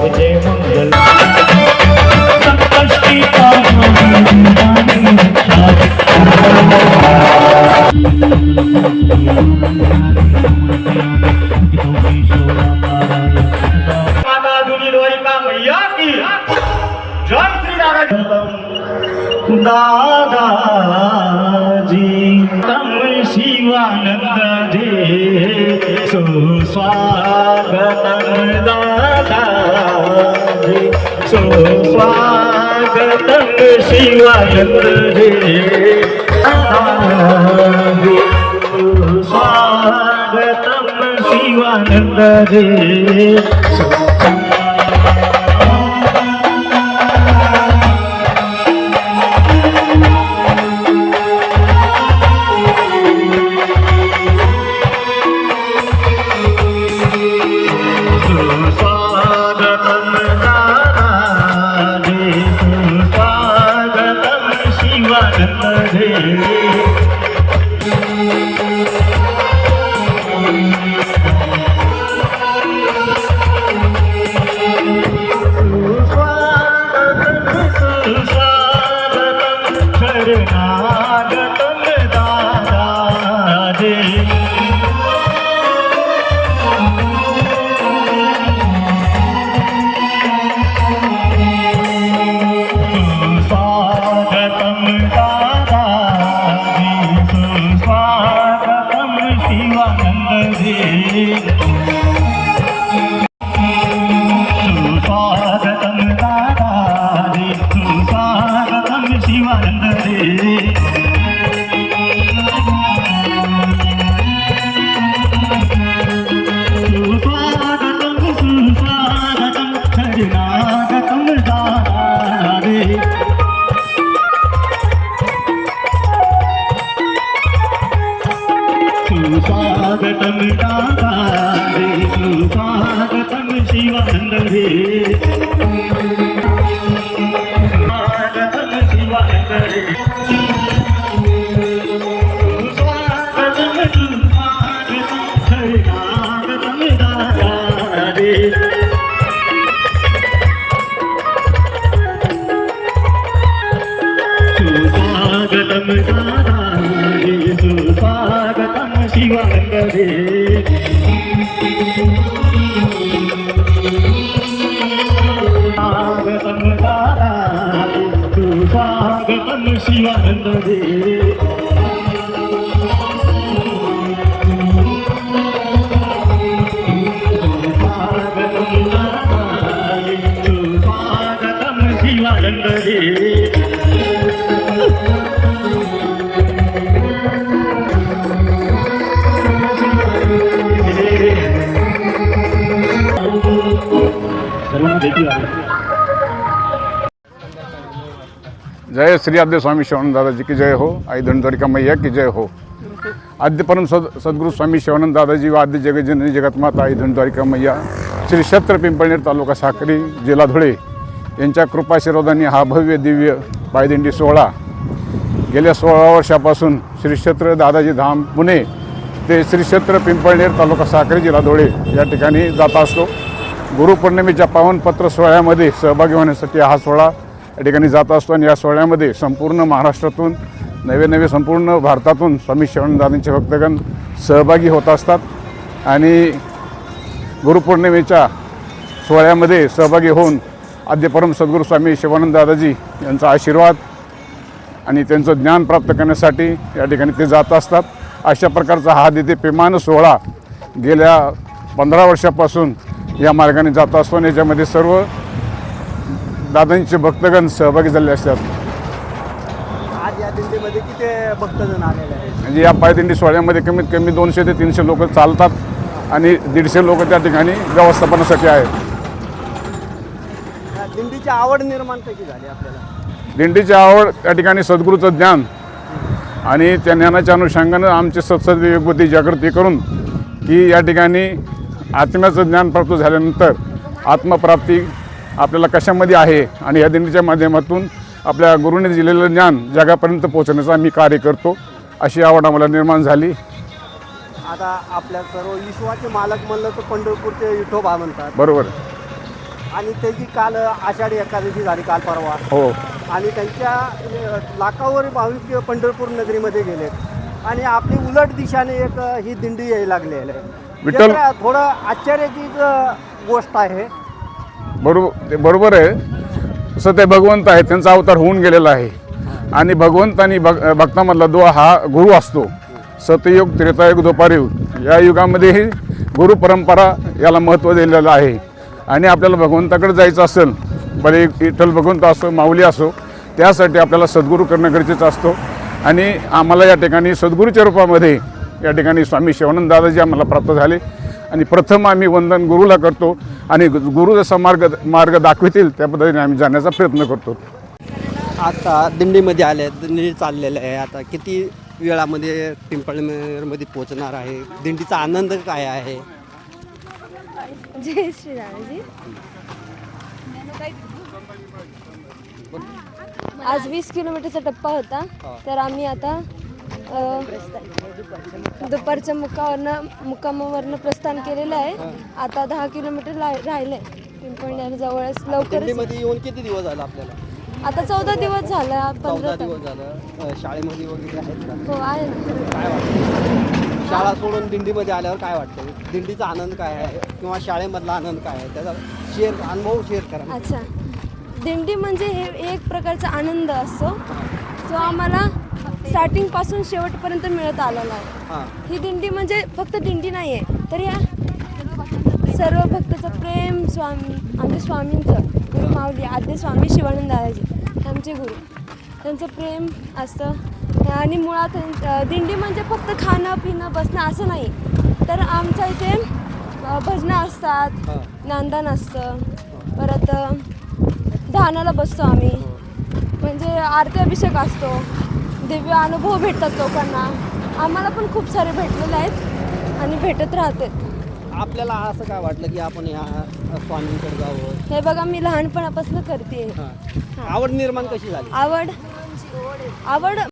जय मंगल संकष्टी माता दुनी द्वारिका मैया की जय श्री दादाजी तम शिवानंद जी सुस्वागतम दादाजी सुस्वागतम शिवानंद जी सुस्वागतम शिवानंद जी स्वागतम दादाजी स्वागतम शिवानंद रे स्वागतम शिवानंद रे स्वागतम स्वागतम दादाजी स्वागतम दादाजी स्वागतम शिवानंद रे स्वागतम दादाजी स्वागतम शिवानंद रे स्वागतम दादाजी स्वागतम शिवानंद रे जय श्री आद्य स्वामी शिवानंद दादाजी की जय हो। आई धनद्वारिका मैया की जय हो। आद्य परम सद्गुरु स्वामी शिवानंद दादाजी व आद्य जगज्जननी जगतमाता आई धनद्वारिका मैया श्री क्षेत्र पिंपळनेर तालुका साक्री जिल्हा धुळे यांच्या कृपाशीर्वादाने हा भव्य दिव्य पायदिंडी सोहळा गेल्या 16 वर्षापासून श्री क्षेत्र दादाजी धाम पुणे ते श्री क्षेत्र पिंपळनेर तालुका साक्री जिल्हा धुळे या ठिकाणी जात असतो। गुरुपौर्णिमेच्या पावनपत्र सोहळ्यामध्ये सहभागी होण्यासाठी हा सोहळा या ठिकाणी जात असतो आणि या सोहळ्यामध्ये संपूर्ण महाराष्ट्रातून नवे संपूर्ण भारतातून स्वामी शिवानंदांचे भक्तगण सहभागी होत असतात आणि गुरुपौर्णिमेच्या सोहळ्यामध्ये सहभागी होऊन आद्य परम सद्गुरू स्वामी शिवानंद दादाजी यांचा आशीर्वाद आणि त्यांचं ज्ञान प्राप्त करण्यासाठी या ठिकाणी ते जात असतात। अशा प्रकारचा हा देदीप्यमान सोहळा गेल्या 15 वर्षापासून या मार्गाने जात असतो आणि याच्यामध्ये सर्व दादांचे भक्तगण सहभागी झाले असतात। आज या दिंडीमध्ये किती भक्तजण आलेले आहेत? म्हणजे या पायदिंडी सोहळ्यामध्ये कमीत कमी 200 ते 300 लोक चालतात आणि 150 लोक त्या ठिकाणी व्यवस्थापनासाठी आहेत। दिंडीची आवड निर्माण कशी झाली आपल्याला? दिंडीची आवड त्या ठिकाणी सद्गुरूचं ज्ञान आणि त्या ज्ञानाच्या अनुषंगानं आमची सत्सद विवेकबुद्धी जागृती करून की या ठिकाणी आत्म्याचं ज्ञान प्राप्त झाल्यानंतर आत्मप्राप्ती आपल्याला कशामध्ये आहे आणि या दिंडीच्या माध्यमातून आपल्या गुरुने दिलेलं ज्ञान जगापर्यंत पोहोचण्याचं आम्ही कार्य करतो, अशी आवड आम्हाला निर्माण झाली। आता आपल्या सर्व विश्वाचे मालक म्हणलं तर पंढरपूरचे विठोबा म्हणतात, बरोबर। आणि त्याची काल आषाढी एकादशी झाली काल परवा हो. आणि त्यांच्या लाखावर भाविक पंढरपूर नगरीमध्ये गेलेत आणि आपली उलट दिशाने एक ही दिंडी यायला लागलेली आहे. विठ्ठल- ते तर थोडं आश्चर्याचीच गोष्ट आहे. बरोबर आहे. असं ते भगवंत आहे, त्यांचा अवतार होऊन गेलेला आहे आणि भगवंतानी भक्तामधला दुआ हा गुरु असतो. सतयुग, त्रेतायुग, द्वापारयुग या युगामध्येही गुरु परंपरा याला महत्त्व दिलेलं आहे आणि आपल्याला भगवंताकडे जायचं असेल, भले विठ्ठल भगवंत असो, माऊली असो, त्यासाठी आपल्याला सद्गुरू करणं गरजेचं असतो आणि आम्हाला या ठिकाणी सद्गुरूच्या रूपामध्ये या ठिकाणी स्वामी शिवानंद दादाजी आम्हाला प्राप्त झाले आणि प्रथम आम्ही वंदन गुरुला करतो आणि गुरु जसा मार्ग दाखवतील त्या पद्धतीने आम्ही जाण्याचा प्रयत्न करतो. आता दिंडीमध्ये आले, दिंडी चाललेलं आहे. आता किती वेळामध्ये पिंपळनेरमध्ये पोहोचणार आहे? दिंडीचा आनंद काय आहे? जय श्री रामजी. आज 20 किलोमीटरचा टप्पा होता, तर आम्ही आता दुपारच्या मुक्कामावरनं प्रस्थान केलेलं आहे. आता 10 किलोमीटर राहिले पिंपळनेर जवळच. लवकरच दिंडीमध्ये येऊन किती दिवस झाला आपल्याला? आता 14 दिवस झाला. 14 दिवस झालं. शाळेमध्ये वगैरे आहेत का? हो आहे ना. काय वाटतं? शाळा सोडून दिंडीमध्ये आल्यावर काय वाटतं? दिंडीचा आनंद काय आहे किंवा शाळेमधला आनंद काय आहे? त्याचा अनुभव शेअर करा. अच्छा, दिंडी म्हणजे हे एक प्रकारचा आनंद असतो जो आम्हाला स्टार्टिंगपासून शेवटपर्यंत मिळत आलेला आहे. हां. ही दिंडी म्हणजे फक्त दिंडी नाही आहे, तर या सर्व भक्ताचं प्रेम आमच्या स्वामींचं, गुरु माऊली आद्य स्वामी शिवानंद दादाजी आमचे गुरु, त्यांचं प्रेम असतं. आणि मुळात दिंडी म्हणजे फक्त खाणं पिणं बसणं असं नाही, तर आमच्या इथे भजनं असतात, नांदन असतं, परत ध्यानाला बसतो आम्ही, म्हणजे आरती अभिषेक असतो, दिव्य अनुभव भेटतात लोकांना. आम्हाला पण खूप सारे भेटलेले आहेत आणि भेटत राहते. आपल्याला असं काय वाटलं की आपण ह्या स्वामींकडे जावं? हे बघा, मी लहानपणापासून करते. आवड निर्माण कशी झाली? आवड